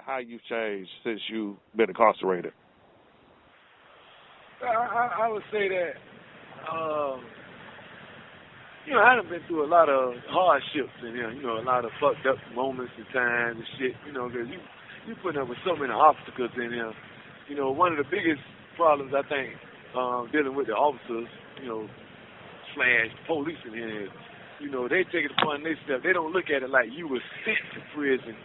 how you've changed since you've been incarcerated? I would say that, I done been through a lot of hardships in here, a lot of fucked up moments and times and shit, because you putting up with so many obstacles in here. One of the biggest problems I think dealing with the officers, slash police in here is, they take it upon themselves. They don't look at it like you were sent to prison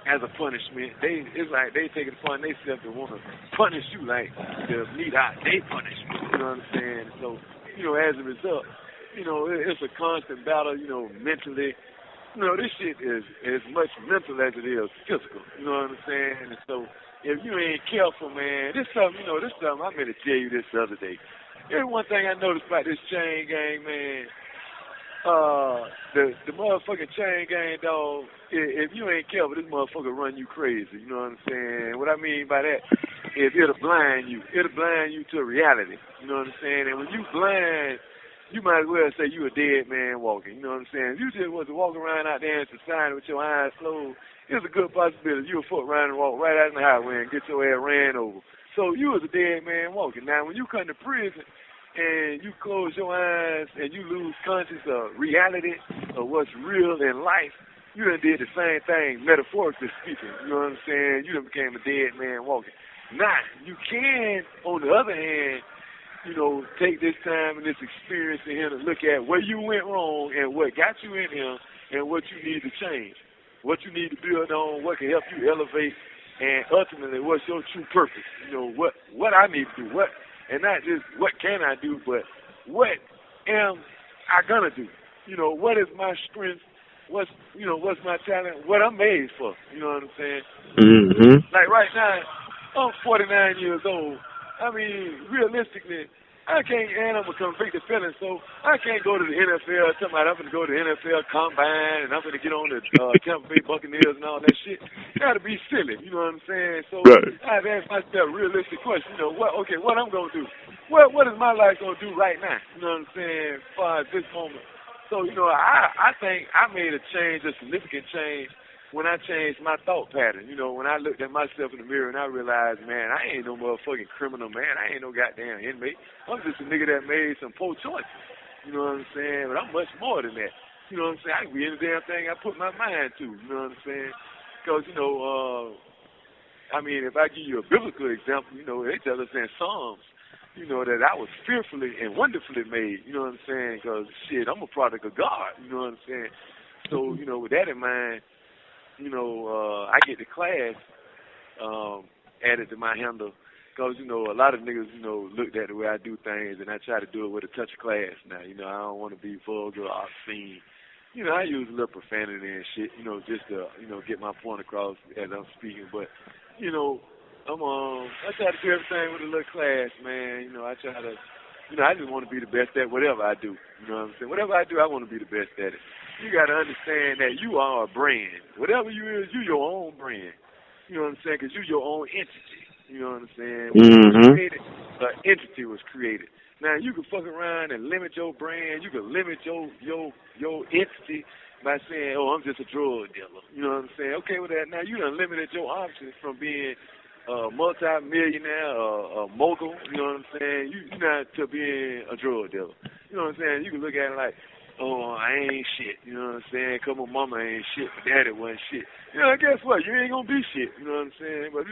as a punishment. It's like they take it upon themselves to want to punish you, like to mete out their punishment. You know what I'm saying? So, as a result, it's a constant battle, mentally. This shit is as much mental as it is physical. You know what I'm saying? And so, if you ain't careful, man, this something I meant to tell you this the other day. Here's one thing I noticed about this chain gang, man. The motherfucking chain gang, dog, if you ain't careful, this motherfucker run you crazy. You know what I'm saying? What I mean by that is it'll blind you. It'll blind you to reality. You know what I'm saying? And when you blind, you might as well say you a dead man walking. You know what I'm saying? If you just was to walk around out there in society with your eyes closed, it's a good possibility you'll fuck around and walk right out in the highway and get your ass ran over. So you was a dead man walking. Now, when you come to prison and you close your eyes and you lose conscious of reality of what's real in life, you done did the same thing, metaphorically speaking. You know what I'm saying? You done became a dead man walking. Now, you can, on the other hand, take this time and this experience in here to look at where you went wrong and what got you in here and what you need to change, what you need to build on, what can help you elevate, and ultimately, what's your true purpose? What I need to do, and not just what can I do, but what am I gonna do? What is my strength? What's my talent? What I'm made for? You know what I'm saying? Mm-hmm. Like right now, I'm 49 years old. I mean, realistically, I can't, and I'm a convicted felon, so I can't go to the NFL talking about I'm going to go to the NFL Combine and I'm going to get on the Tampa Bay Buccaneers and all that shit. Got to be silly, you know what I'm saying? So right. I've asked myself a realistic question, what I'm going to do? What is my life going to do right now? You know what I'm saying, as far as this moment. So, I think I made a change, a significant change, when I changed my thought pattern, when I looked at myself in the mirror and I realized, man, I ain't no motherfucking criminal, man. I ain't no goddamn inmate. I'm just a nigga that made some poor choices. You know what I'm saying? But I'm much more than that. You know what I'm saying? I can be any damn thing I put my mind to. You know what I'm saying? Because, if I give you a biblical example, they tell us in Psalms, that I was fearfully and wonderfully made. You know what I'm saying? Because, shit, I'm a product of God. You know what I'm saying? So, with that in mind, I get the class added to my handle because, a lot of niggas, looked at the way I do things and I try to do it with a touch of class now. I don't want to be vulgar or obscene. I use a little profanity and shit, just to, get my point across as I'm speaking. But, I try to do everything with a little class, man. I try to, I just want to be the best at whatever I do. You know what I'm saying? Whatever I do, I want to be the best at it. You got to understand that you are a brand. Whatever you is, you your own brand. You know what I'm saying? Because you your own entity. You know what I'm saying? When you was created, an entity was created. Now, you can fuck around and limit your brand. You can limit your entity by saying, oh, I'm just a drug dealer. You know what I'm saying? Okay with that. Now, you done limited your options from being a multi-millionaire, a mogul. You know what I'm saying? You're not to being a drug dealer. You know what I'm saying? You can look at it like, oh, I ain't shit, you know what I'm saying? Come on, mama ain't shit, but daddy wasn't shit. Guess what? You ain't gonna be shit, you know what I'm saying? But